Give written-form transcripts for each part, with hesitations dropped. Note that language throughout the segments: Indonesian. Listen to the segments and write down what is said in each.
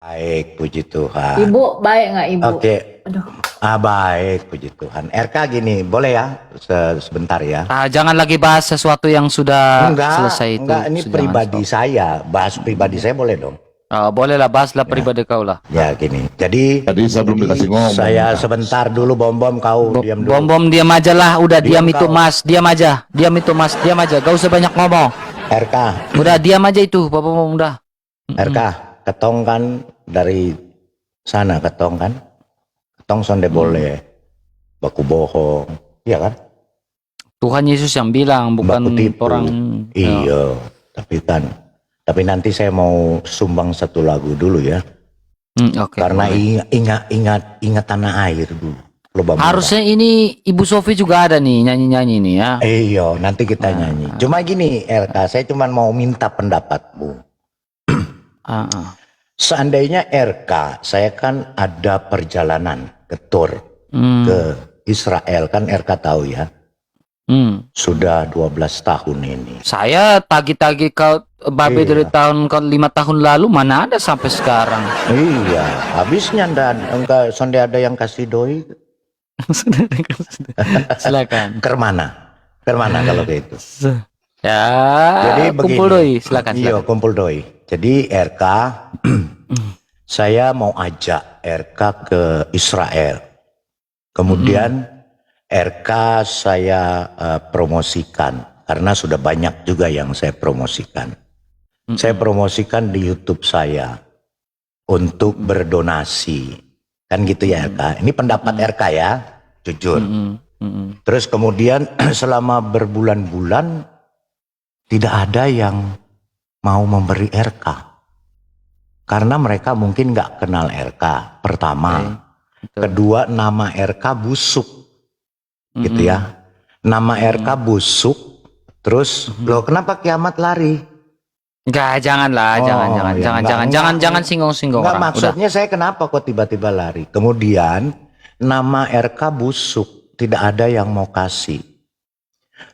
Baik, puji Tuhan. Ibu baik nggak Ibu? Oke. Aduh. Baik, puji Tuhan. RK gini, boleh ya sebentar ya? Jangan lagi bahas sesuatu yang sudah selesai itu. Enggak, ini pribadi saya. Bahas pribadi saya boleh dong? Bolehlah, bahaslah pribadi kau lah. Ya gini, jadi Tadi saya belum dikasih ngomong. saya sebentar dulu Bom kau diam dulu. Bom diam aja lah, udah diam itu kau. Mas, diam aja. Diam itu Mas, diam aja. Gak usah banyak ngomong. RK, Udah diam aja itu, Bapak udah. RK, ketong kan dari sana ketong kan? Ketong sonde boleh baku bohong, iya kan? Tuhan Yesus yang bilang, bukan Baku tipu. orang. Iya, tapi nanti saya mau sumbang satu lagu dulu ya. Oke, Karena boleh. ingat tanah air dulu. Lomba muda. Harusnya ini Ibu Sofi juga ada nih nyanyi-nyanyi nih ya. Iya, nanti kita nyanyi. Cuma gini, RK, saya cuma mau minta pendapatmu. Seandainya RK, saya kan ada perjalanan ke Tur, ke Israel, kan RK tahu ya. Sudah 12 tahun ini. Saya tagi-tagi kau babe dari tahun 5 tahun lalu, mana ada sampai sekarang. Iya, habisnya enggak sonde ada yang kasih doi. Silakan. Kermana kalau gitu. Ya, Jadi kumpul begini. doi, silakan. Iya, kumpul doi. Jadi RK, saya mau ajak RK ke Israel. Kemudian RK saya promosikan karena sudah banyak juga yang saya promosikan. Saya promosikan di YouTube saya untuk berdonasi. Kan gitu ya RK. Ini pendapat RK ya, jujur. Terus kemudian selama berbulan-bulan tidak ada yang mau memberi RK. Karena mereka mungkin nggak kenal RK, pertama. Kedua, nama RK busuk. Gitu ya. Nama RK busuk. Terus, loh kenapa Kiamat lari? Enggak, janganlah, jangan singgung-singgung Enggak, orang. maksudnya saya kenapa kok tiba-tiba lari? Kemudian, nama RK busuk. Tidak ada yang mau kasih.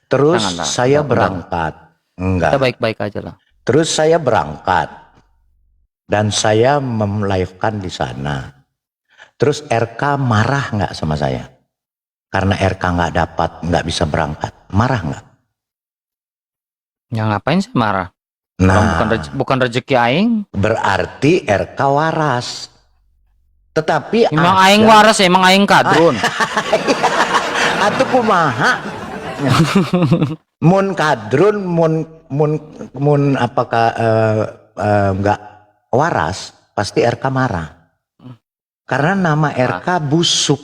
Terus Janganlah, saya udah. berangkat. Enggak. Kita baik-baik aja lah. Terus saya berangkat dan saya melivekan di sana. Terus RK marah nggak sama saya? Karena RK nggak bisa berangkat. Marah nggak? Ya ngapain sih marah? Nah, Bukan rezeki aing. berarti RK waras. Tetapi Emang aing waras, emang aing kadrun. atau kumaha? Mun kadrun, mun apakah nggak waras? Pasti RK marah. Karena nama RK busuk.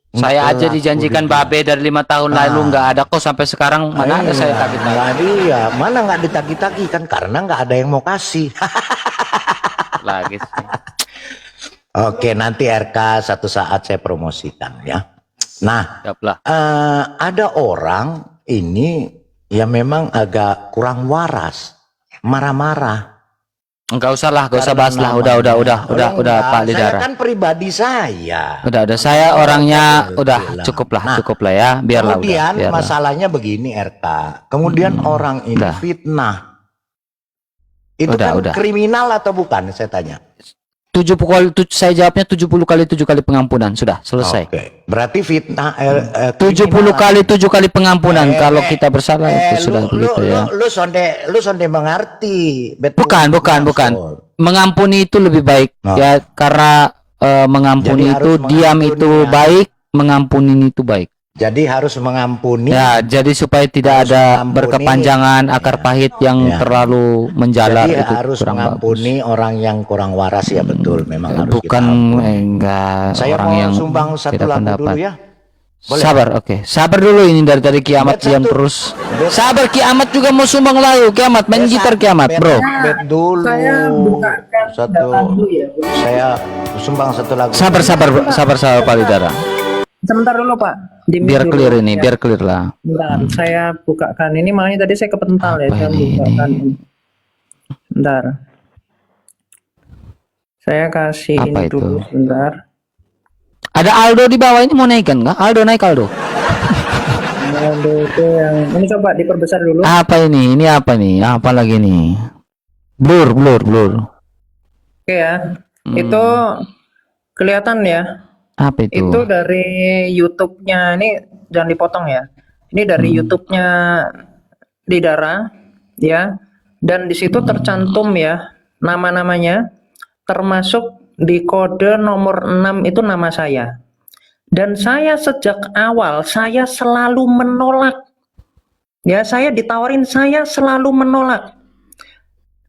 Saya aja dijanjikan babe dari 5 tahun lalu nggak ada kok sampai sekarang, mana ada saya tagih-tagih. Nggak dia, mana nggak ditagi-tagi kan karena nggak ada yang mau kasih. Lagi sih. Oke, nanti RK satu saat saya promosikan ya. Nah, Siaplah. ada orang ini yang memang agak kurang waras, marah-marah. Enggak usah lah, enggak usah Karena bahas lah. namanya. Udah Pak Lidara. Saya kan pribadi saya. Udah saya orangnya udah Nah, cukup lah ya, biarlah Kemudian biarlah. masalahnya begini RK. Kemudian orang ini udah. fitnah. Itu Udah, kan udah. kriminal atau bukan? Saya tanya. 70 kali saya jawabnya 70 kali 7 kali pengampunan. Sudah, selesai. Oke. Berarti fitnah 70 kali 7 kali pengampunan kalau kita bersalah itu sudah begitu ya. Lu sonde mengerti. Bukan. Mengampuni itu lebih baik ya, karena mengampuni Jadi itu harus diam mengampuni itu ya. baik, mengampuni itu baik. Jadi harus mengampuni. Ya, jadi supaya tidak Harus ada mengampuni. berkepanjangan akar pahit yang Ya. terlalu menjalar Jadi itu harus kurang mengampuni orang yang kurang waras ya, betul. Memang harus bukan kita ampuni. enggak Saya orang mau yang sumbang satu tidak lagu pendapat. dulu ya. Boleh? Sabar, oke. Sabar dulu, ini dari tadi kiamat Bet diam satu. terus. Bet- Sabar, kiamat juga mau sumbang lagu. Kiamat main gitar kiamat, bro. Bet dulu. Saya bukakan Satu. data dulu ya. Saya sumbang satu lagu. Sabar Pak Lidara. Sebentar dulu Pak. Biar clear ini, biar clear lah. Bentar, saya bukakan ini, makanya tadi saya kepental ya, Apa saya ini? bukakan ini. Bentar. Saya kasih Apa ini itu? dulu, bentar. Ada Aldo di bawah ini, mau naikkan nggak? Aldo naik Aldo. Aduh, itu yang ini coba diperbesar dulu. Apa ini? Ini apa nih? Apa lagi nih? Blur. Oke ya. Itu kelihatan ya. Apa itu? Itu dari YouTube-nya, ini jangan dipotong ya. Ini dari YouTube-nya Lidara ya. Dan di situ tercantum ya nama-namanya, termasuk di kode nomor 6 itu nama saya. Dan saya sejak awal saya selalu menolak. Ya, saya ditawarin, saya selalu menolak.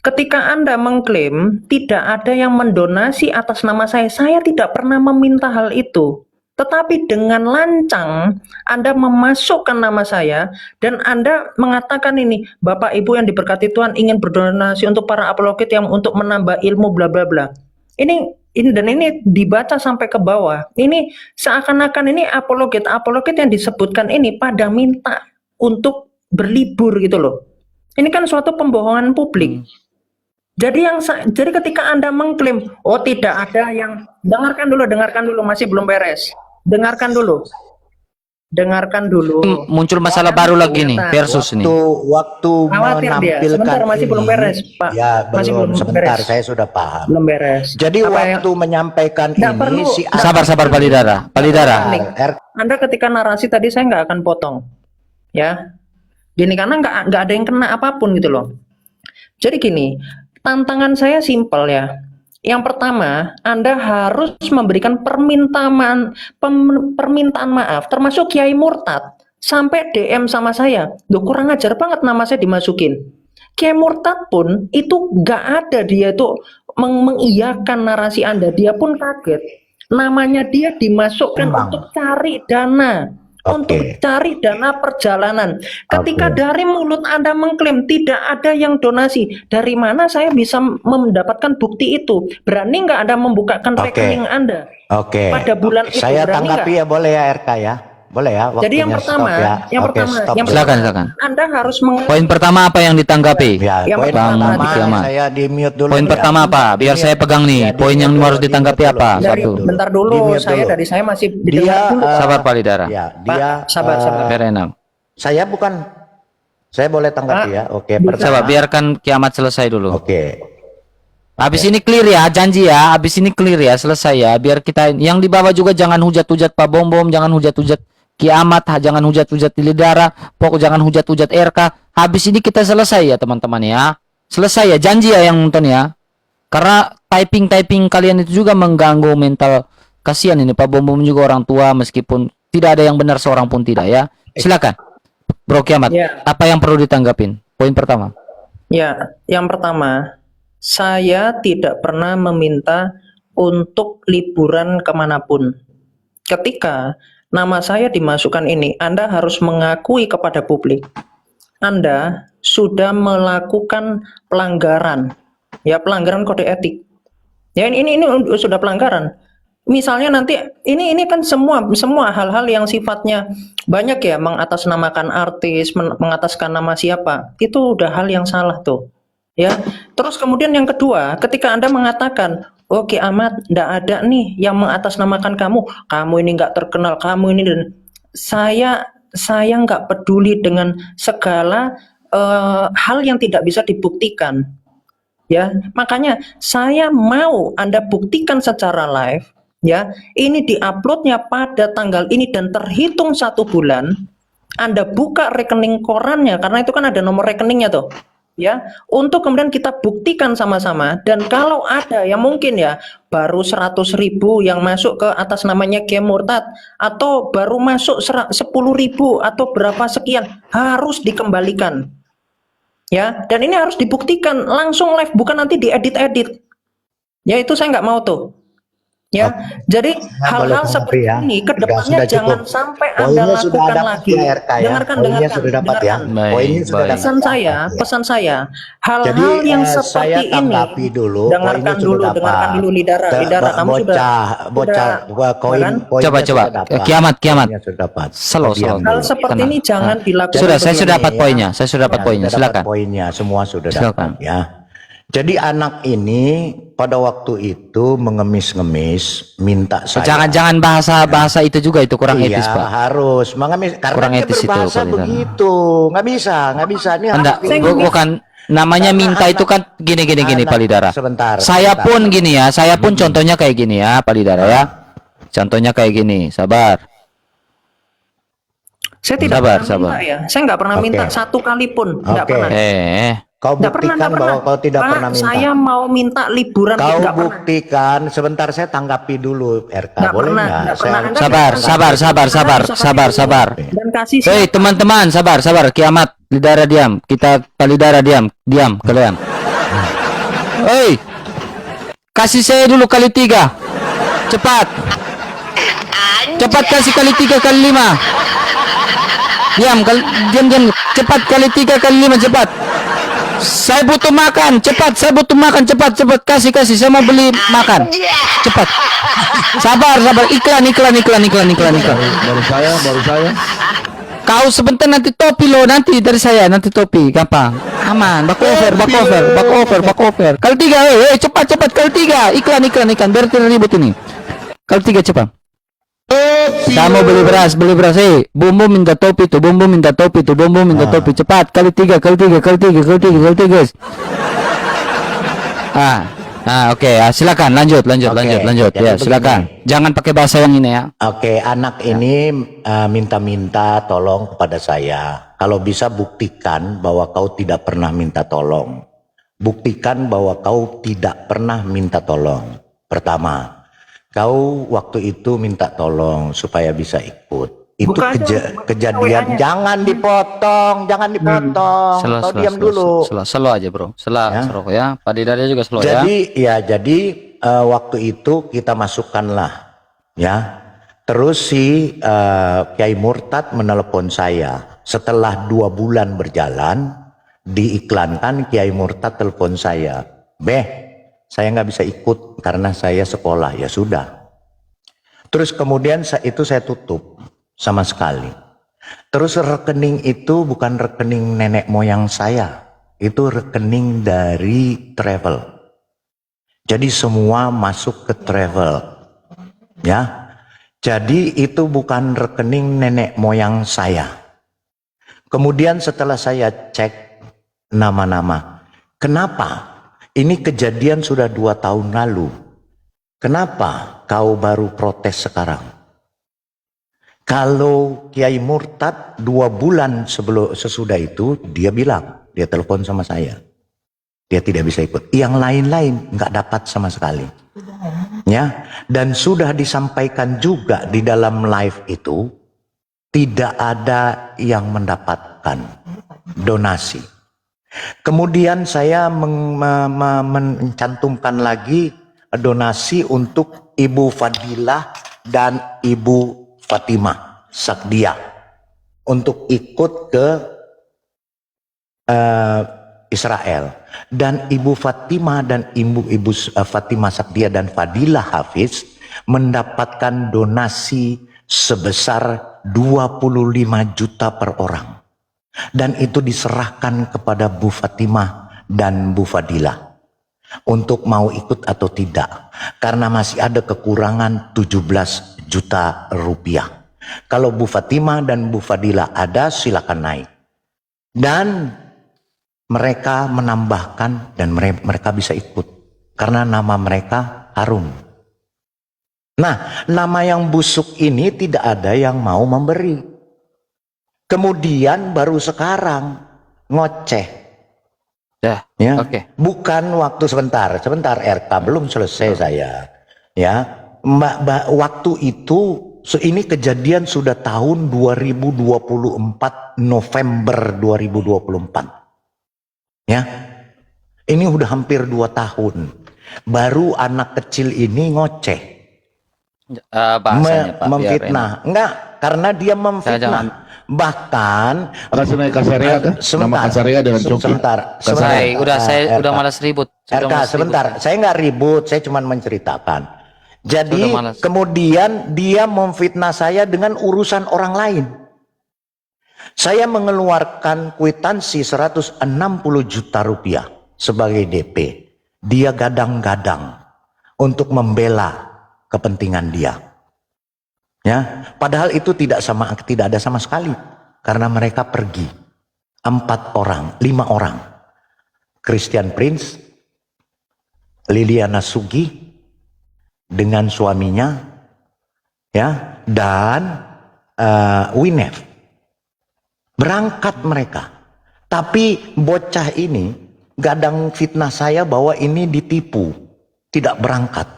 Ketika Anda mengklaim tidak ada yang mendonasi atas nama saya tidak pernah meminta hal itu. Tetapi dengan lancang Anda memasukkan nama saya dan Anda mengatakan ini, Bapak Ibu yang diberkati Tuhan ingin berdonasi untuk para apologet yang untuk menambah ilmu bla bla bla. Ini dan ini dibaca sampai ke bawah. Ini seakan-akan ini apologet yang disebutkan ini pada minta untuk berlibur gitu loh. Ini kan suatu pembohongan publik. Jadi ketika Anda mengklaim, oh tidak ada yang, dengarkan dulu, masih belum beres. Dengarkan dulu. Muncul masalah baru lagi nih, versus nih. Waktu Khawatir dia. menampilkan Sebentar, masih ini, belum beres, Pak. Ya, Masih belum. belum Sebentar, beres. saya sudah paham. Belum beres. Jadi Apa waktu menyampaikan Nggak ini perlu. si Sabar Pak Lidara. Pak Lidara. Anda ketika narasi tadi saya nggak akan potong, ya. Gini, karena nggak ada yang kena apapun gitu loh. Jadi gini, tantangan saya simpel ya. Yang pertama, Anda harus memberikan permintaan maaf, termasuk Kiai Murtad, sampai DM sama saya. Loh, kurang ajar banget nama saya dimasukin. Kiai Murtad pun itu nggak ada, dia itu mengiyakan narasi Anda. Dia pun kaget. Namanya dia dimasukkan untuk cari dana. Untuk cari dana perjalanan. Ketika dari mulut Anda mengklaim tidak ada yang donasi, dari mana saya bisa mendapatkan bukti itu? Berani nggak Anda membukakan rekening Anda? Pada bulan itu saya berani tanggapi nggak? ya, boleh ya RK ya? Boleh ya? Jadi yang pertama, Silakan. Anda harus Poin pertama apa yang ditanggapi? Ya, Yang poin pertama, pertama Kiamat. saya di mute dulu. Poin ya. pertama apa? Biar saya pegang nih. Ya, Poin yang di-mute harus dulu, ditanggapi di-mute apa? dulu. dari Satu. bentar dulu, Di-mute saya dulu. dari saya masih Dia didengar dulu. Sabar Pak Lidara. Ya, Pak, dia sabar. Biar enak. saya bukan, saya boleh tanggapi Pak, ya. Oke, bisa. pertama. Coba biarkan Kiamat selesai dulu. Oke. Habis ini clear ya, janji ya. Habis ini clear ya, selesai ya. Biar kita yang di bawah juga jangan hujat-hujat Pak Bom, jangan hujat-hujat Kiamat, jangan hujat-hujat Lidara, pokok jangan hujat-hujat RK. Habis ini kita selesai ya teman-teman ya. Selesai ya, janji ya yang nonton ya. Karena typing kalian itu juga mengganggu mental. Kasihan ini Pak Bom juga orang tua, meskipun tidak ada yang benar seorang pun tidak ya. Silakan Bro Kiamat. Ya. Apa yang perlu ditanggapin? Poin pertama. Ya, yang pertama, saya tidak pernah meminta untuk liburan kemanapun. Ketika nama saya dimasukkan ini, Anda harus mengakui kepada publik, Anda sudah melakukan pelanggaran, ya pelanggaran kode etik. Ya ini sudah pelanggaran. Misalnya nanti ini kan semua hal-hal yang sifatnya banyak ya, mengatasnamakan artis, mengataskan nama siapa, itu udah hal yang salah tuh. Ya, terus kemudian yang kedua, ketika Anda mengatakan, oke Ahmad, nggak ada nih yang mengatasnamakan kamu ini nggak terkenal, kamu ini, dan saya nggak peduli dengan segala hal yang tidak bisa dibuktikan. Ya, makanya saya mau Anda buktikan secara live. Ya, ini diuploadnya pada tanggal ini dan terhitung 1 bulan. Anda buka rekening korannya karena itu kan ada nomor rekeningnya tuh. Ya, untuk kemudian kita buktikan sama-sama, dan kalau ada yang mungkin ya baru 100.000 yang masuk ke atas namanya Kiai Murtad, atau baru masuk 10.000 atau berapa sekian, harus dikembalikan ya, dan ini harus dibuktikan langsung live, bukan nanti diedit-edit ya, itu saya nggak mau tuh ya. Jadi hal-hal seperti ini ke depannya jangan sampai Anda lakukan lagi. Dengarkan. Pesan saya, hal-hal yang seperti ini. Dengarkan dulu Lidara, kamu Coba Kiamat. Slow. Hal seperti ini jangan dilakukan. Saya sudah dapat poinnya. Silakan. Semua sudah Silakan. dapat ya. Jadi anak ini pada waktu itu mengemis-ngemis minta saya. Jangan bahasa itu juga, itu kurang etis Pak. Harus mengemis karena Kurang dia etis itu, berbahasa Pak Lidara. begitu. Nggak bisa. Ini Enggak, harus bukan namanya Karena minta itu kan gini Pak Lidara. Sebentar. Saya sebentar. pun gini ya, saya pun contohnya kayak gini ya, Pak Lidara ya. Contohnya kayak gini, sabar. Saya tidak Sabar, pernah sabar. minta ya. Saya nggak pernah Oke. minta satu kali pun, nggak Oke. pernah. Kau Nggak pernah, buktikan nggak pernah. bahwa kau tidak Pak, pernah minta. saya mau minta liburan, Kau nggak pernah. buktikan. Sebentar saya tanggapi dulu RK. Nggak Boleh pernah, nggak? nggak Saya pernah. Anda Sabar, bisa sabar, pakai- sabar, Anda sabar, bisa pakai sabar, dulu. sabar. Dan kasih Hei siapa? teman-teman, sabar, sabar. Kiamat, Lidara diam. Kita Pak Lidara diam, diam kalian. Hei, kasih saya dulu kali 3. Cepat. Cepat kasih kali 3 kali 5. Diam, diam, diam. Cepat kali 3 kali 5 cepat. Saya butuh makan, cepat. Saya butuh makan, cepat, cepat. Kasih, kasih. Saya mau beli makan. Cepat. Sabar, sabar. Iklan. Baru saya. Kau sebentar nanti topi lo, nanti dari saya, nanti topi, gampang. Aman, back over. Kali 3, cepat, kali 3. Iklan, biar tidak ribut ini. Kali 3 cepat. Kamu beli beras, Bum minta topi tuh, topi, cepat. Kali 3, guys. Oke, silakan, lanjut. Jadi Ya, silakan. Jangan pakai bahasa yang ini ya. Oke, anak ini minta-minta tolong kepada saya. Kalau bisa buktikan bahwa kau tidak pernah minta tolong. Buktikan bahwa kau tidak pernah minta tolong. Pertama, kau waktu itu minta tolong supaya bisa ikut. Itu Buka aja, kejadian. WA-nya. Jangan dipotong. Kau diam dulu. Slow aja, Bro. Slow ya. Pak Didar juga slow ya. Jadi waktu itu kita masukkanlah ya. Terus si Kiai Murtad menelepon saya setelah 2 bulan berjalan, diiklankan Kiai Murtad telepon saya, saya nggak bisa ikut karena saya sekolah. Ya sudah. Terus kemudian itu saya tutup sama sekali. Terus rekening itu bukan rekening nenek moyang saya, itu rekening dari travel. Jadi semua masuk ke travel, ya. Jadi itu bukan rekening nenek moyang saya. Kemudian setelah saya cek nama-nama, kenapa? Ini kejadian sudah 2 tahun lalu. Kenapa kau baru protes sekarang? Kalau Kiai Murtad 2 bulan sesudah itu dia bilang, dia telepon sama saya. Dia tidak bisa ikut. Yang lain-lain nggak dapat sama sekali. Ya, dan sudah disampaikan juga di dalam live itu tidak ada yang mendapatkan donasi. Kemudian saya mencantumkan lagi donasi untuk Ibu Fadilah dan Ibu Fatimah Sakdia untuk ikut ke Israel, dan Ibu Fatimah dan Ibu Fatimah Sakdia dan Fadilah Hafiz mendapatkan donasi sebesar 25 juta per orang, dan itu diserahkan kepada Bu Fatimah dan Bu Fadilah untuk mau ikut atau tidak, karena masih ada kekurangan 17 juta rupiah. Kalau Bu Fatimah dan Bu Fadilah ada, silakan naik. Dan mereka menambahkan dan mereka bisa ikut karena nama mereka harum. Nah, nama yang busuk ini tidak ada yang mau memberi. Kemudian baru sekarang ngoceh. Ya, oke. Bukan waktu sebentar RK belum selesai saya. Ya, waktu itu ini kejadian sudah tahun 2024, November 2024. Ya, ini udah hampir 2 tahun. Baru anak kecil ini ngoceh, Bahasanya Pak, memfitnah. Enggak, karena dia memfitnah. Bahkan Kasih naik Kasaria kan? Nama Kasaria dengan Coki. sebentar. Saya udah malas ribut. RK, sebentar. Saya nggak ribut, saya cuma menceritakan. Jadi Sudah malas. kemudian dia memfitnah saya dengan urusan orang lain. Saya mengeluarkan kwitansi 160 juta rupiah sebagai DP. Dia gadang-gadang untuk membela kepentingan dia. Ya, padahal itu tidak ada sama sekali karena mereka pergi 4 orang, 5 orang. Christian Prince, Liliana Sugi dengan suaminya, ya, dan Winef. Berangkat mereka. Tapi bocah ini gadang fitnah saya bahwa ini ditipu, tidak berangkat.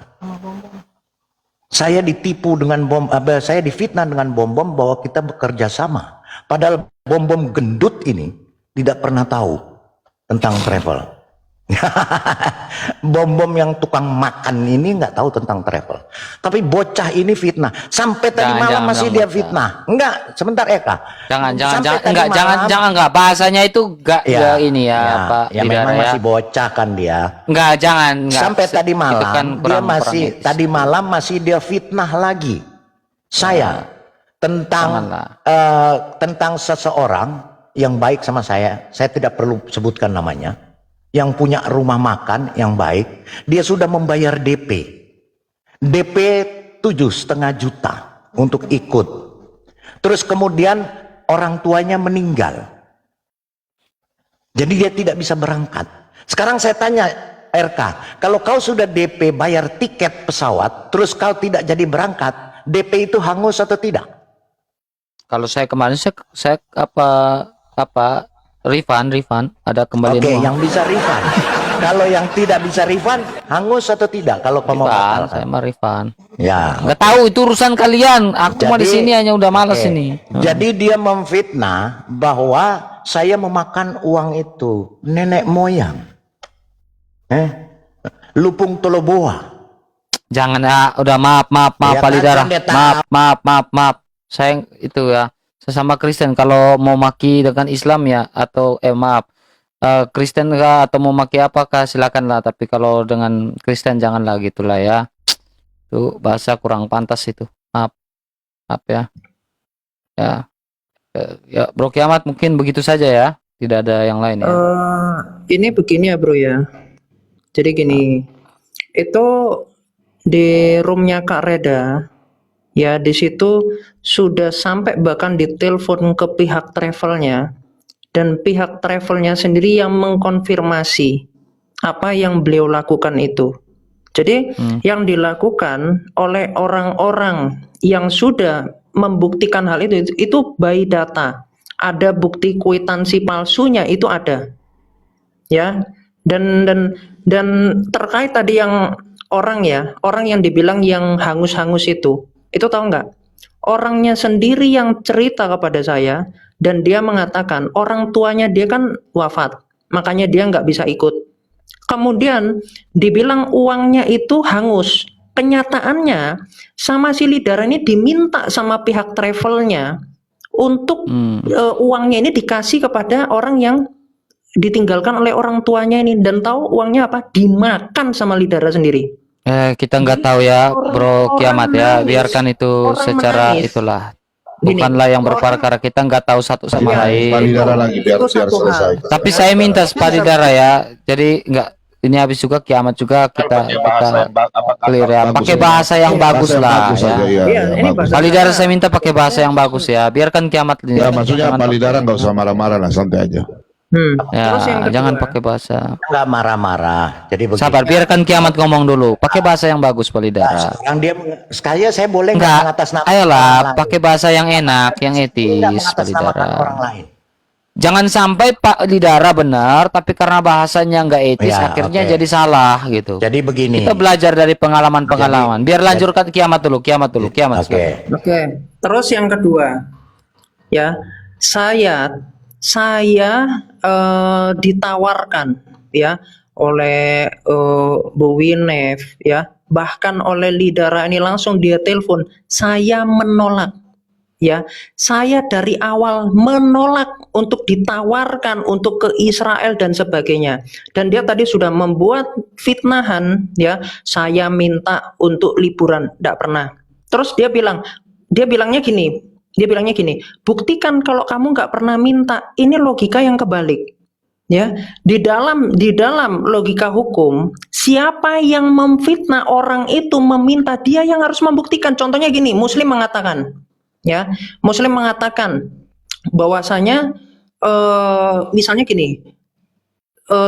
Saya ditipu dengan saya difitnah dengan bom-bom bahwa kita bekerja sama. Padahal bom-bom gendut ini tidak pernah tahu tentang travel. Bom-bom yang tukang makan ini nggak tahu tentang travel. Tapi bocah ini fitnah. Sampai tadi malam masih dia fitnah. Enggak, sebentar Eka. Jangan, bahasanya itu enggak Ya, ini ya, ya, Pak. ya memang masih bocah kan dia. Enggak. Sampai tadi malam Itu kan dia masih etis. tadi malam masih dia fitnah lagi. Saya tentang tentang seseorang yang baik sama saya tidak perlu sebutkan namanya, yang punya rumah makan yang baik, dia sudah membayar DP 7,5 juta untuk ikut. Terus kemudian orang tuanya meninggal, jadi dia tidak bisa berangkat. Sekarang saya tanya RK, kalau kau sudah DP bayar tiket pesawat, terus kau tidak jadi berangkat, DP itu hangus atau tidak? Kalau saya kemarin saya refund ada kembalian Oke, uang. yang bisa refund. Kalau yang tidak bisa refund, hangus atau tidak? Kalau kamu Refund, batalkan. saya mah refund. Ya. Nggak tahu itu urusan kalian. Aku mah di sini hanya udah malas oke. ini. Jadi dia memfitnah bahwa saya memakan uang itu nenek moyang. Lupung Toloboa. Jangan ya, udah maaf Ya Pak kan, Lidara. kan dia tahu. Maaf. Saya itu ya, sesama Kristen kalau mau maki dengan Islam ya atau Kristen kah atau mau maki apakah silakanlah, tapi kalau dengan Kristen janganlah gitulah ya. Itu bahasa kurang pantas itu. Maaf ya. Ya Bro Kiamat mungkin begitu saja ya. Tidak ada yang lain ya. Ini begini ya bro ya. Jadi gini, itu di roomnya Kak Reda, ya di situ sudah sampai bahkan ditelepon ke pihak travelnya, dan pihak travelnya sendiri yang mengkonfirmasi apa yang beliau lakukan itu. Jadi yang dilakukan oleh orang-orang yang sudah membuktikan hal itu by data. Ada bukti kwitansi palsunya itu ada. Ya. Dan terkait tadi yang orang yang dibilang yang hangus-hangus itu tahu nggak? Orangnya sendiri yang cerita kepada saya, dan dia mengatakan orang tuanya dia kan wafat, makanya dia nggak bisa ikut. Kemudian dibilang uangnya itu hangus. Kenyataannya sama si Lidara ini diminta sama pihak travelnya untuk uangnya ini dikasih kepada orang yang ditinggalkan oleh orang tuanya ini, dan tahu uangnya apa? Dimakan sama Lidara sendiri. Kita nggak tahu ya Bro Kiamat ya, biarkan itu secara itulah. Bukanlah yang berperkara, kita nggak tahu satu sama lain. Palidara lagi biar selesai. Tapi saya minta Palidara ya, jadi nggak ini habis juga Kiamat juga kita clear ya, pakai bahasa yang bagus lah ya. Palidara saya minta pakai bahasa yang bagus ya, biarkan Kiamat. Ya maksudnya Palidara nggak usah marah-marah lah, santai aja. Ya, Terus yang kedua, jangan pakai bahasa. Nggak marah-marah. Jadi begini. Sabar, biarkan Kiamat ngomong dulu. Pakai bahasa yang bagus, Palidara. Sekarang dia sekali saya boleh nggak Enggak, mengatasnamakan orang ayolah, lain? pakai bahasa yang enak, yang Tidak etis, mengatasnamakan Palidara. orang lain. Jangan sampai Pak Lidara benar, tapi karena bahasanya nggak etis, Ya, akhirnya oke. jadi salah gitu. Jadi begini. Kita belajar dari pengalaman-pengalaman. Biar lanjutkan Kiamat dulu. Kiamat. Oke. Oke. Terus yang kedua, ya saya ditawarkan ya oleh Bu Winef ya, bahkan oleh Lidara ini langsung dia telepon, saya menolak. Ya, saya dari awal menolak untuk ditawarkan untuk ke Israel dan sebagainya. Dan dia tadi sudah membuat fitnahan, ya, saya minta untuk liburan, tidak pernah. Terus dia bilangnya gini, buktikan kalau kamu nggak pernah minta. Ini logika yang kebalik. Ya, di dalam logika hukum, siapa yang memfitnah orang itu meminta, dia yang harus membuktikan. Contohnya gini, Muslim mengatakan bahwasanya misalnya gini,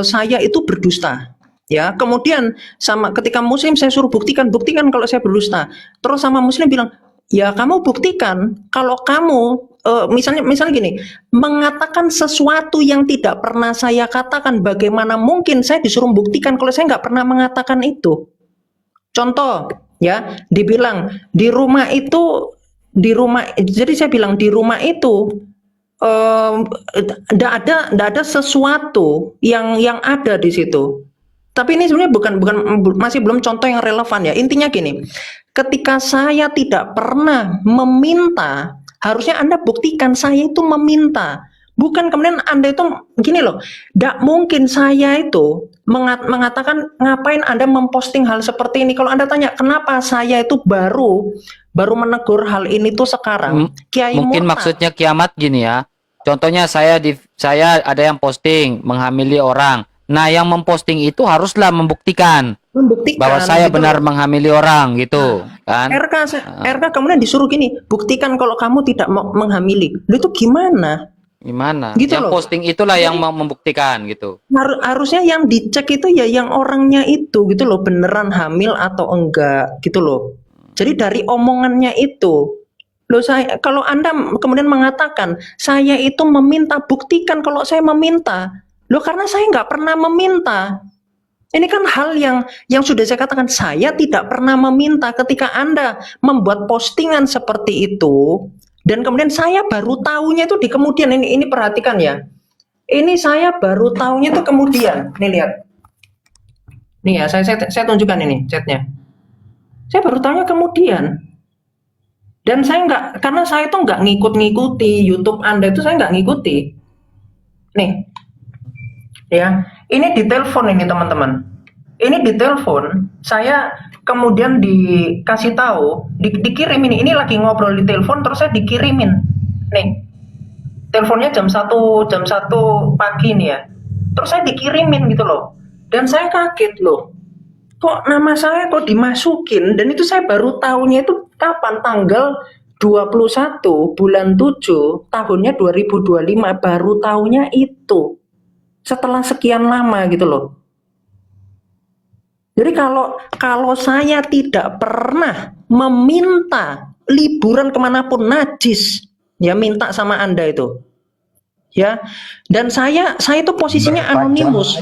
saya itu berdusta. Ya, kemudian sama ketika Muslim saya suruh buktikan kalau saya berdusta. Terus sama Muslim bilang, ya kamu buktikan kalau kamu misalnya gini, mengatakan sesuatu yang tidak pernah saya katakan, bagaimana mungkin saya disuruh buktikan kalau saya nggak pernah mengatakan itu. Contoh, ya, dibilang jadi saya bilang di rumah itu tidak ada sesuatu yang ada di situ. Tapi ini sebenarnya masih belum contoh yang relevan ya. Intinya gini, ketika saya tidak pernah meminta, harusnya Anda buktikan saya itu meminta. Bukan kemudian Anda itu gini loh, tidak mungkin saya itu mengatakan ngapain Anda memposting hal seperti ini. Kalau Anda tanya kenapa saya itu baru menegur hal ini tuh sekarang. Kiai Mungkin Murtad. maksudnya kiamat gini ya. Contohnya saya ada yang posting menghamili orang. Nah, yang memposting itu haruslah membuktikan bahwa saya gitu benar loh. menghamili orang gitu, kan? RK kemudian disuruh gini, buktikan kalau kamu tidak menghamili. Lu itu gimana? Gimana? Gitu Yang loh. posting itulah yang mau membuktikan gitu. Harusnya yang dicek itu ya yang orangnya itu gitu loh, beneran hamil atau enggak gitu loh. Jadi dari omongannya itu, loh saya kalau Anda kemudian mengatakan saya itu meminta, buktikan kalau saya meminta. Loh karena saya nggak pernah meminta. Ini kan hal yang sudah saya katakan, saya tidak pernah meminta. Ketika Anda membuat postingan seperti itu, dan kemudian saya baru tahunya itu di kemudian, ini perhatikan ya. Ini saya baru tahunya itu kemudian. Nih lihat. Nih ya, saya tunjukkan ini chatnya. Saya baru tahunya kemudian. Dan saya nggak, karena saya itu nggak ngikuti YouTube Anda itu, saya nggak ngikuti. Nih, ya, ini di telepon ini teman-teman. Ini di telepon, saya kemudian dikasih tahu, dikirim ini lagi ngobrol di telepon, terus saya dikirimin. Nih, teleponnya jam 1 pagi nih ya. Terus saya dikirimin gitu loh. Dan saya kaget loh. Kok nama saya kok dimasukin, dan itu saya baru tahunya itu kapan, tanggal 21 bulan 7 tahunnya 2025, baru tahunya itu setelah sekian lama gitu loh. Jadi kalau saya tidak pernah meminta liburan kemanapun, najis ya, minta sama Anda itu ya, dan saya itu posisinya anonimus.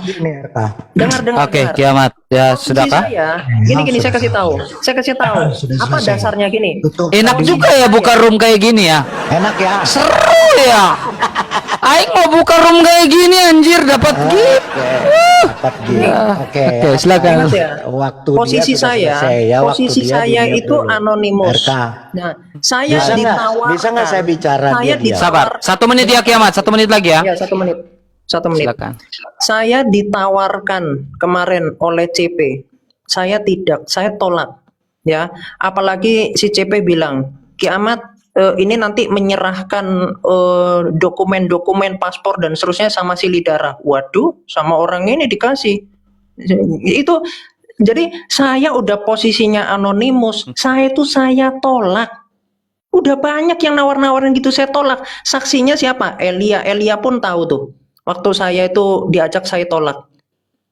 Dengar. Oke, kiamat. Ya, sudah kah? Gini saya kasih tahu. Apa dasarnya gini? Enak juga ya buka room kayak gini ya. Enak ya. Seru ya. Aing mau buka room kayak gini anjir, dapat gift. Dapat gift. Oke, silakan. Ingat ya, Waktu posisi dia sudah saya, selesai ya, posisi waktu dia saya di-mute itu dulu. anonimus. RK. Nah, saya ditawarkan. Bisa nggak saya bicara Saya dia? Sabar. 1 menit ya kiamat, 1 menit lagi ya. Ya, 1 menit. 1 menit. Silakan. Saya ditawarkan kemarin oleh CP. Saya tolak. Ya, apalagi si CP bilang, kiamat ini nanti menyerahkan dokumen-dokumen paspor dan seterusnya sama si Lidara. Waduh, sama orang ini dikasih. Itu jadi saya udah posisinya anonimus. Saya tolak. Udah banyak yang nawar-nawarin gitu, saya tolak. Saksinya siapa? Elia pun tahu tuh. Waktu saya itu diajak, saya tolak.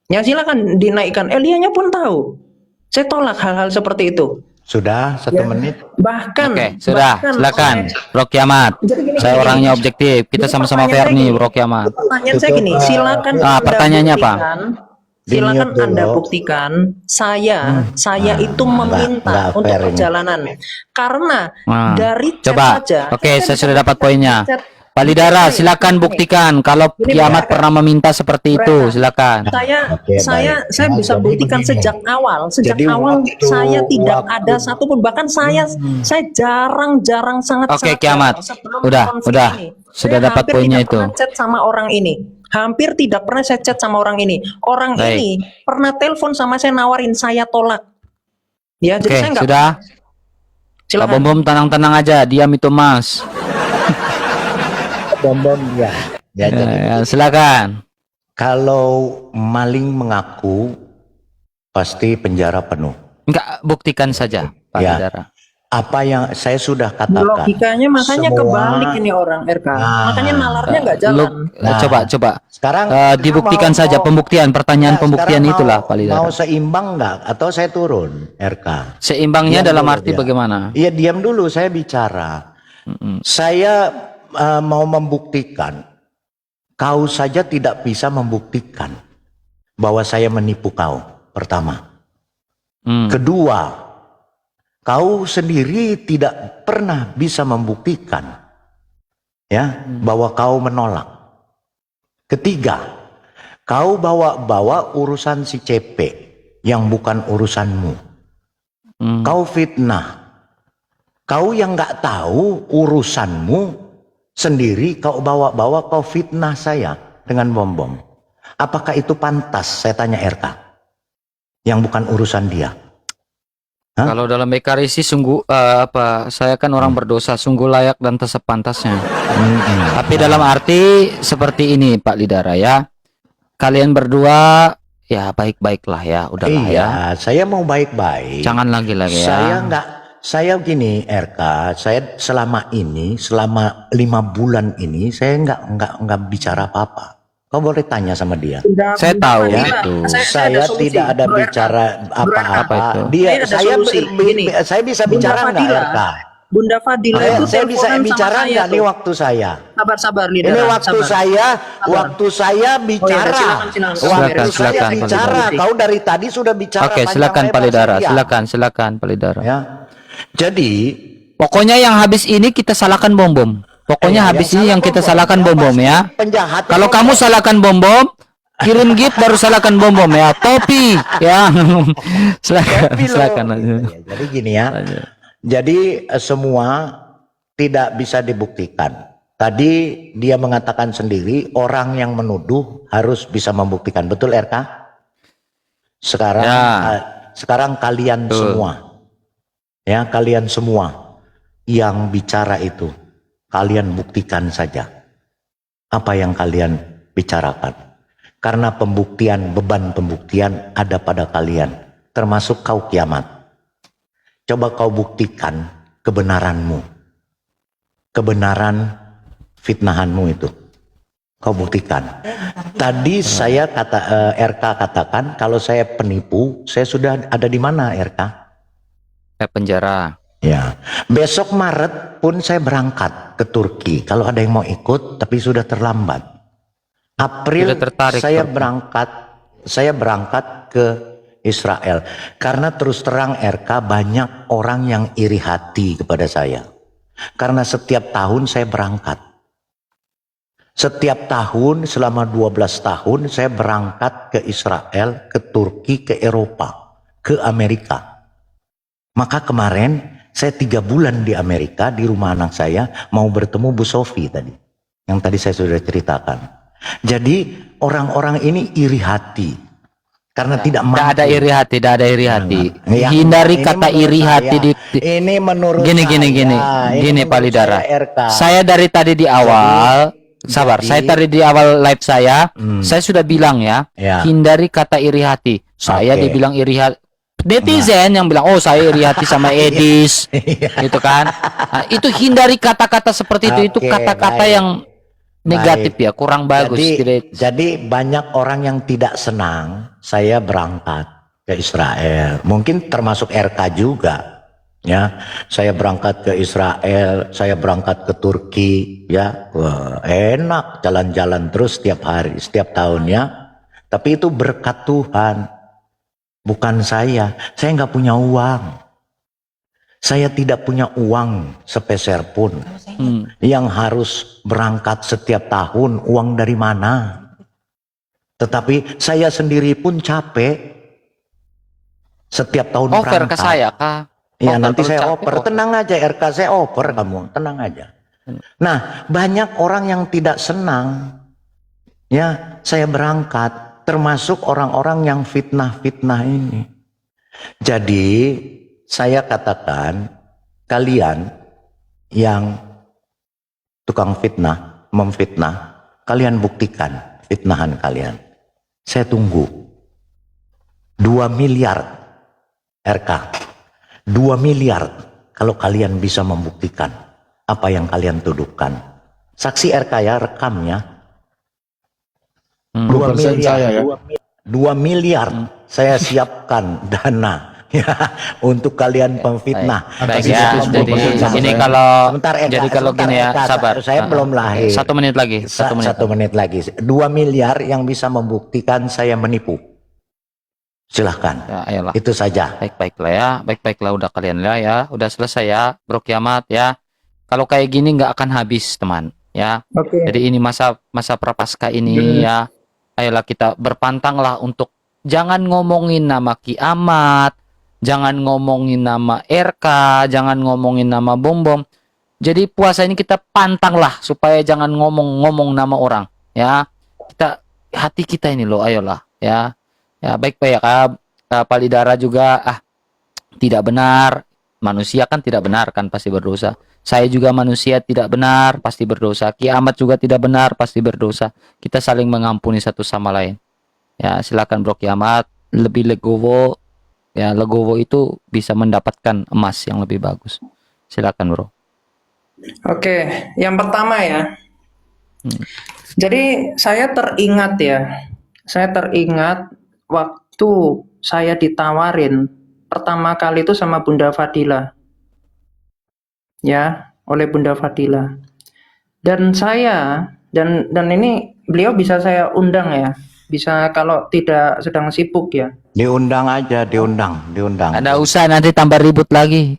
Ya silakan dinaikkan. Elianya pun tahu. Saya tolak hal-hal seperti itu. Sudah 1 menit. Bahkan Oke, sudah. Silakan. Bro Kiamat. Saya orangnya objektif. Kita sama-sama fair nih, Bro Kiamat. Pertanyaan saya gini, silakan pertanyaannya apa? Silakan Di-mute Anda dulu. buktikan saya itu meminta nggak untuk fair ini. perjalanan. Karena Nah, dari chat coba. saja. Oke, saya sudah dapat poinnya. Chat. Pak Lidara, silakan buktikan kalau Ini kiamat mereka. pernah meminta seperti itu. Silakan. Oke, Saya baik. bisa Jadi buktikan begini. sejak awal Jadi waktu- saya tidak waktu- ada satupun, bahkan saya jarang sangat. Oke, sangat kiamat. jarang sebelum Udah, konflik udah. ini. Sudah Saya dapat hampir poinnya tidak itu. pernah chat sama orang ini. Hampir tidak pernah saya chat sama orang ini. Orang Baik. ini pernah telepon sama saya nawarin, saya tolak. Ya, Oke, jadi saya nggak. sudah. Pak Silakan. Bom Bom tenang-tenang aja, diam itu Mas. Bom ya. Ya, jadi Silakan. kalau maling mengaku pasti penjara penuh. Enggak, buktikan saja, Pak Ya. Lidara. Apa yang saya sudah katakan. Logikanya makanya Semua- kebalik ini orang RK. Nah. Makanya nalarnya nggak jalan. Nah, Coba. Sekarang Dibuktikan saja pembuktian, pertanyaan Enggak, pembuktian sekarang itulah Pak Lidara. Mau seimbang nggak? Atau saya turun, RK? Seimbangnya Diam dalam dulu arti dia. bagaimana? Iya, diam dulu, saya bicara. Saya mau membuktikan, kau saja tidak bisa membuktikan bahwa saya menipu kau, pertama. Kedua, kau sendiri tidak pernah bisa membuktikan ya bahwa kau menolak. Ketiga, kau bawa-bawa urusan si CP yang bukan urusanmu. Kau fitnah. Kau yang nggak tahu urusanmu sendiri, kau bawa-bawa, kau fitnah saya dengan bom-bom. Apakah itu pantas? Saya tanya RK. Yang bukan urusan dia. Hah? Kalau dalam BKR sih sungguh saya kan orang berdosa, sungguh layak dan sepantasnya. Tapi dalam arti seperti ini Pak Lidara ya. Kalian berdua ya baik-baiklah ya, udahlah ya. Iya, saya mau baik-baik. Jangan lagi-lagi ya. Saya gini RK, saya selama 5 bulan ini saya nggak bicara apa-apa. Kau boleh tanya sama dia. Saya tahu Fadila, itu. Saya ada solusi. tidak ada Bro RK. bicara apa-apa. itu? Dia, Saya ada saya, solusi. Gini, saya bisa Bunda bicara nggak Fadila, RK? Bunda Fadila itu Saya bisa teleponan bicara sama saya nggak? Ini tuh. waktu saya. Sabar Lidara. Ini waktu sabar. saya bicara. silakan. Waktu saya Silakan, Pak bicara. Lidara. Kau dari tadi sudah bicara. Oke, panjang silakan Pak lebar, Lidara. saya diam. Silakan Pak Lidara. Ya. Jadi Pokoknya yang habis ini kita salahkan bom-bom. Pokoknya habis ini yang kita salahkan bom-bom ya. penjahat. Kalau kamu salahkan bom-bom, kirim gift baru salahkan bom-bom ya. Topi ya. silakan. Jadi gini ya. Jadi semua tidak bisa dibuktikan. Tadi dia mengatakan sendiri orang yang menuduh harus bisa membuktikan. Betul RK? Sekarang Ya. sekarang kalian semua. Ya, kalian semua yang bicara itu kalian buktikan saja apa yang kalian bicarakan. Karena beban pembuktian ada pada kalian, termasuk kau kiamat. Coba kau buktikan kebenaranmu. Kebenaran fitnahanmu itu. Kau buktikan. Tadi saya RK katakan kalau saya penipu, saya sudah ada di mana RK? Penjara. Ya. Besok Maret pun saya berangkat ke Turki. Kalau ada yang mau ikut tapi sudah terlambat. April Sudah tertarik, saya berangkat ke Israel. Karena terus terang RK banyak orang yang iri hati kepada saya. Karena setiap tahun saya berangkat. Setiap tahun selama 12 tahun saya berangkat ke Israel, ke Turki, ke Eropa, ke Amerika. Maka kemarin saya 3 bulan di Amerika di rumah anak saya mau bertemu Bu Sofi tadi. Yang tadi saya sudah ceritakan. Jadi orang-orang ini iri hati. Karena tidak mampu. Tidak ada iri hati, tidak ada iri hati. Ya, Hindari ini kata menurut iri saya. hati Ini menurut gini saya. Pak Lidara. RK. Saya dari tadi di awal saya tadi di awal live saya sudah bilang ya, Ya. hindari kata iri hati. Saya Oke. dibilang iri hati. Netizen yang bilang, oh saya iri hati sama Edis, gitu kan? Nah, itu hindari kata-kata seperti itu. Itu Oke, kata-kata baik. yang negatif ya, kurang bagus. Jadi banyak orang yang tidak senang saya berangkat ke Israel. Mungkin termasuk RK juga. Ya, saya berangkat ke Israel, saya berangkat ke Turki, ya, wah, enak jalan-jalan terus setiap hari, setiap tahunnya. Tapi itu berkat Tuhan, bukan saya. Saya nggak punya uang. Saya tidak punya uang sepeser pun. Yang harus berangkat setiap tahun, uang dari mana? Tetapi saya sendiri pun capek. Setiap tahun Offer berangkat. ke saya kah? Ya, Offer, nanti kalau saya capek, oper. Tenang aja RK, saya oper kamu. Tenang aja. Nah, banyak orang yang tidak senang. Ya, saya berangkat. Termasuk orang-orang yang fitnah-fitnah ini. Jadi, saya katakan, kalian yang tukang fitnah, memfitnah, kalian buktikan fitnahan kalian. Saya tunggu. 2 miliar RK. 2 miliar kalau kalian bisa membuktikan apa yang kalian tuduhkan. Saksi RK ya, rekamnya. 2 10% miliar, saya ya. 2 miliar saya siapkan dana ya untuk kalian pemfitnah. Baik Kasih ya, satu jadi 10% ini saya. kalau Sebentar, Eka, jadi kalau sebentar, gini ya, Eka, sabar. saya belum lahir. 1 menit lagi, 1 menit. 1 menit lagi. 2 miliar yang bisa membuktikan saya menipu. Silahkan. Ya, ayolah. Itu saja. Baik-baiklah ya, baik-baiklah udah kalian ya, udah selesai ya, Bro Kiamat ya. Kalau kayak gini nggak akan habis teman, ya. Oke. Jadi ini masa prapaskah ini ya, ayolah kita berpantanglah untuk jangan ngomongin nama Kiamat, jangan ngomongin nama RK, jangan ngomongin nama Bom Bom. Jadi puasa ini kita pantanglah supaya jangan ngomong-ngomong nama orang, ya. Kita hati kita ini loh, ayolah ya. Ya baik-baik ya Pak Lidara juga tidak benar. Manusia kan tidak benar kan pasti berdosa. Saya juga manusia tidak benar pasti berdosa. Kiamat juga tidak benar pasti berdosa. Kita saling mengampuni satu sama lain. Ya silakan Bro Kiamat lebih legowo. Ya legowo itu bisa mendapatkan emas yang lebih bagus. Silakan Bro. Oke, yang pertama ya. Jadi saya teringat ya. Saya teringat waktu saya ditawarin pertama kali itu sama Bunda Fadila. Ya, oleh Bunda Fadila. Dan saya dan ini beliau bisa saya undang ya. Bisa kalau tidak sedang sibuk ya. Diundang aja, diundang. Ada usah nanti tambah ribut lagi.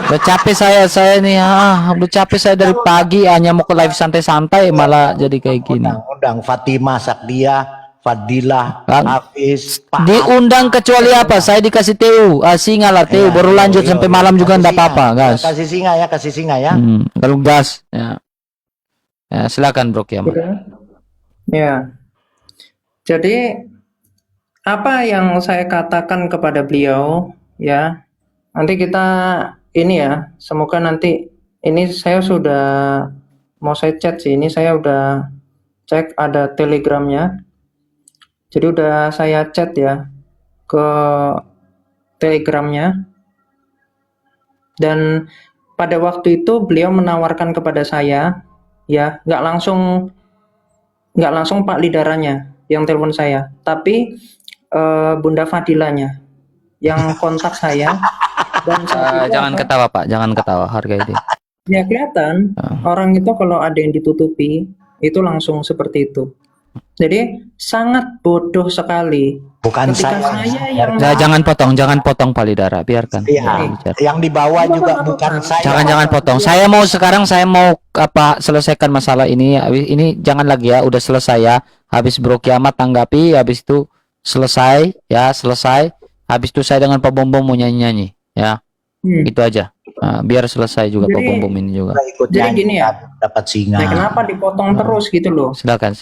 Udah capek saya nih udah capek saya dari pagi hanya mau ke live santai-santai malah jadi kayak gini. Undang Fatimah, Sakdia, Fadilah, Kan? Hafiz, Pak. Diundang kecuali apa? Saya dikasih TU, singa lah TU, baru lanjut sampai malam juga enggak apa-apa, guys. Kasih singa ya. Kalau gas, ya. Ya, silakan Bro Kiamat. Ya. Jadi apa yang saya katakan kepada beliau ya. Nanti kita ini ya, semoga nanti ini saya sudah mau saya chat sih, ini saya udah cek ada telegramnya. Jadi udah saya chat ya ke telegramnya. Dan pada waktu itu beliau menawarkan kepada saya ya, nggak langsung Pak Lidaranya yang telepon saya, tapi Bunda Fadilanya yang kontak saya. Dan Jangan ketawa Pak, jangan ketawa, harga ini. ya kelihatan orang itu kalau ada yang ditutupi itu langsung seperti itu. Jadi sangat bodoh sekali. Bukan Ketika saya yang Jangan potong Pak Lidara, biarkan. Iya, Bicara. yang dibawa juga bukan saya. Jangan potong. Saya mau selesaikan masalah ini. Ini jangan lagi ya, udah selesai ya. Habis Bro Kiamat tanggapi, habis itu selesai ya, selesai. Habis itu saya dengan Pak Bom Bom mau nyanyi-nyanyi ya. Itu aja. Nah, biar selesai juga Pak Bom Bom ini juga. Jadi gini ya, dapat singa. nah, kenapa dipotong terus gitu loh? Silakan.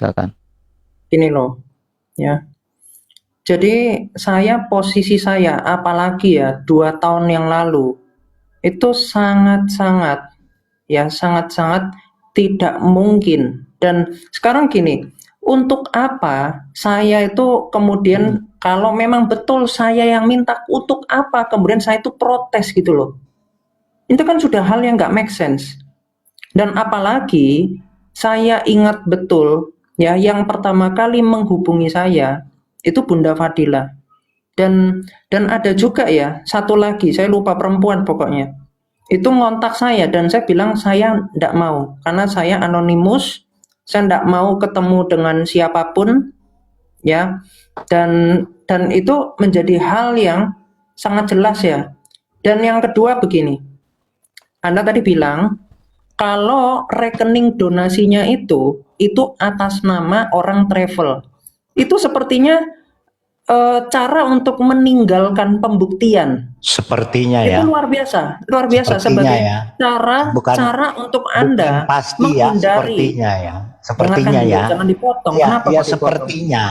Gini loh, ya. Jadi posisi saya, apalagi ya 2 tahun yang lalu, itu sangat-sangat tidak mungkin. Dan sekarang gini, untuk apa saya itu kemudian kalau memang betul saya yang minta, untuk apa kemudian saya itu protes gitu loh. Itu kan sudah hal yang nggak make sense. Dan apalagi saya ingat betul ya, yang pertama kali menghubungi saya itu Bunda Fadila. Dan ada juga ya satu lagi, saya lupa perempuan pokoknya. Itu ngontak saya dan saya bilang saya enggak mau karena saya anonimus, saya enggak mau ketemu dengan siapapun ya. Dan itu menjadi hal yang sangat jelas ya. Dan yang kedua begini. Anda tadi bilang kalau rekening donasinya itu atas nama orang travel. Itu sepertinya cara untuk meninggalkan pembuktian. Sepertinya ya. Itu luar biasa Sepertinya sebagai ya. cara untuk Anda pasti ya, menghindari. sepertinya ya. Jangan dipotong. Ya, Kenapa ya kok dipotong? sepertinya.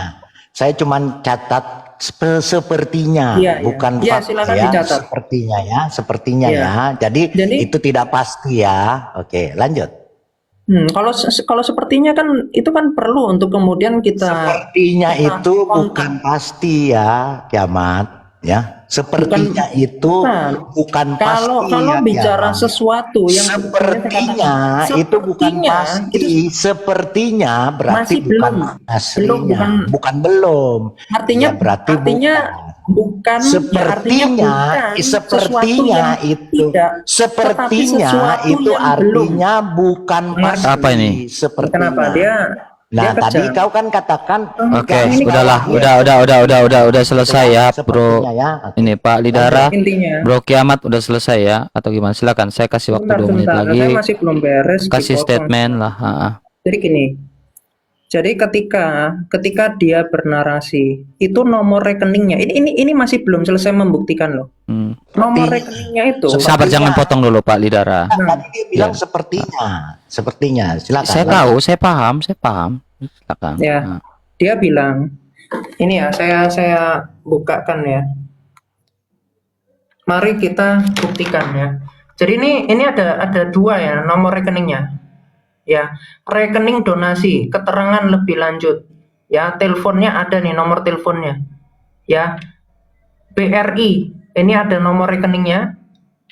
Saya cuman catat sepertinya, Iya, iya. bukan Iya, fakta silakan ya. dicatat. Sepertinya Iya. ya. Jadi itu tidak pasti ya. Oke, lanjut. Kalau sepertinya kan itu kan perlu untuk kemudian kita Sepertinya itu kontak. bukan pasti ya, Kiamat. Ya, sepertinya itu bukan pasti. Kalau ya, bicara sesuatu yang sepertinya itu bukan pasti. Sepertinya berarti masih bukan belum. aslinya. Bukan belum. Artinya Ya, berarti bukan. Sepertinya, sepertinya itu, sepertinya itu artinya bukan pasti. Apa ini? Sepertinya. Kenapa dia? Nah, dia tadi kejam. kau kan katakan. Oke, ini udahlah, udah selesai ya, Bro. Sepertinya ya. Oke. Ini Pak Lidara, Intinya. Bro Kiamat udah selesai ya, atau gimana? Silakan, saya kasih waktu 2 menit Sebentar, lagi. saya masih belum beres. Kasih dipotong. statement lah. Jadi gini. Jadi ketika dia bernarasi, itu nomor rekeningnya. Ini masih belum selesai membuktikan loh. Nomor rekeningnya itu. Sabar, jangan potong dulu Pak Lidara. Tadi dia bilang sepertinya. Silakan. Saya tahu, saya paham. Silakan. Ya, dia bilang, ini ya, saya bukakan ya. Mari kita buktikan ya. Jadi ini ada 2 ya nomor rekeningnya. Ya, rekening donasi, keterangan lebih lanjut. Ya, teleponnya ada nih, nomor teleponnya. Ya, BRI, ini ada nomor rekeningnya.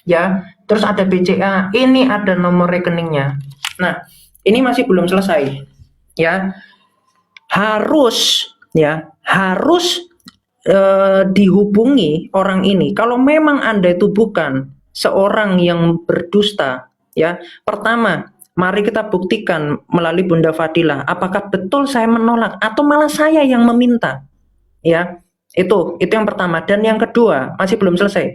Ya, terus ada BCA, ini ada nomor rekeningnya. Nah, ini masih belum selesai. Ya, harus dihubungi orang ini. Kalau memang Anda itu bukan seorang yang berdusta, ya, pertama, mari kita buktikan melalui Bunda Fadila, apakah betul saya menolak atau malah saya yang meminta. Ya, itu yang pertama. Dan yang kedua, masih belum selesai.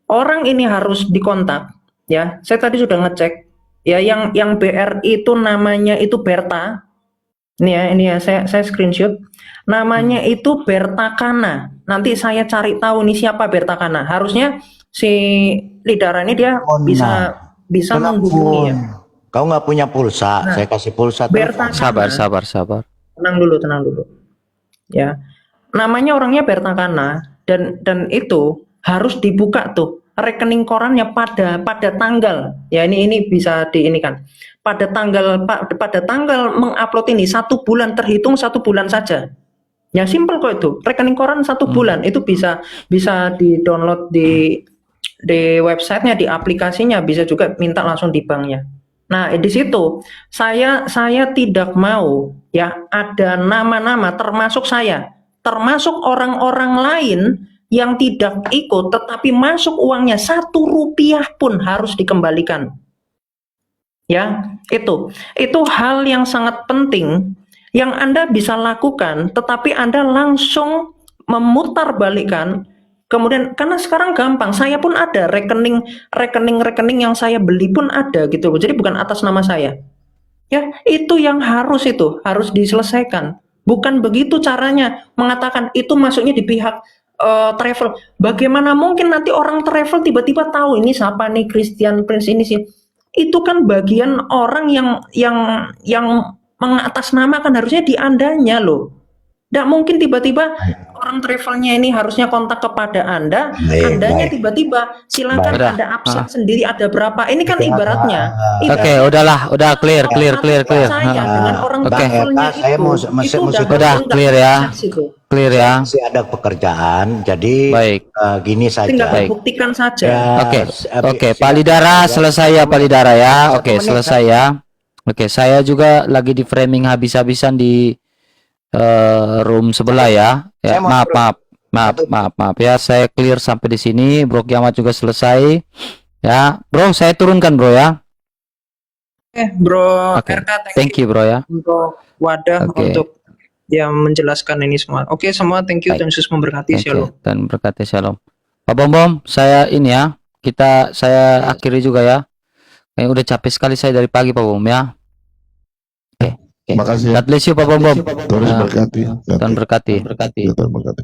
Orang ini harus dikontak, ya. Saya tadi sudah ngecek, ya, yang BRI itu namanya itu Berta. Ini ya, saya screenshot. Namanya itu Berta Kana. Nanti saya cari tahu nih siapa Berta Kana. Harusnya si Lidara ini dia bisa menghubungi ya. Kau nggak punya pulsa, saya kasih pulsa. Sabar. Tenang dulu. Ya, namanya orangnya Berta Kana dan itu harus dibuka tuh rekening korannya pada tanggal. Ya ini bisa diinikan. Pada tanggal mengupload ini 1 bulan terhitung 1 bulan saja. Ya simpel kok itu. Rekening koran 1 bulan itu bisa di-download di websitenya, di aplikasinya, bisa juga minta langsung di banknya. Nah, di situ saya tidak mau ya ada nama-nama termasuk orang-orang lain yang tidak ikut tetapi masuk uangnya 1 rupiah pun harus dikembalikan. Ya, itu hal yang sangat penting yang Anda bisa lakukan, tetapi Anda langsung memutarbalikkan. Kemudian karena sekarang gampang, saya pun ada rekening yang saya beli pun ada gitu. Jadi bukan atas nama saya. Ya, itu yang harus diselesaikan. Bukan begitu caranya mengatakan itu masuknya di pihak travel. Bagaimana mungkin nanti orang travel tiba-tiba tahu ini siapa nih Christian Prince ini sih. Itu kan bagian orang yang mengatasnamakan, harusnya di Andanya loh. Tidak mungkin tiba-tiba orang travelnya ini harusnya kontak kepada Anda, Andanya tiba-tiba silakan Anda absen sendiri ada berapa. Ini kan ibaratnya. Oke, udah clear. Saya dengan orang travelnya saya itu udah clear ya. Clear ya. Masih ada pekerjaan, jadi baik. Gini saja. Tinggal buktikan saja. Ya, Oke, Pak Lidara selesai ya, Pak Lidara ya. Oke, selesai ya. Oke, saya juga lagi di framing habis-habisan di room sebelah ya. Ya, maaf ya, saya clear sampai di sini. Bro Kiamat juga selesai. Ya, Bro, saya turunkan Bro ya. Bro, Oke. RK, Thank you Bro ya. untuk wadah untuk yang menjelaskan ini semua. Oke, semua thank you, dan Yesus memberkati. Shalom. Dan berkati shalom. Pak Bom, saya ini ya. Saya akhiri juga ya. Kayaknya udah capek sekali saya dari pagi Pak Bom ya. Oke. Makasih. God bless you Pak Bom. Tuhan berkati. Tuhan berkati. Tuhan berkati.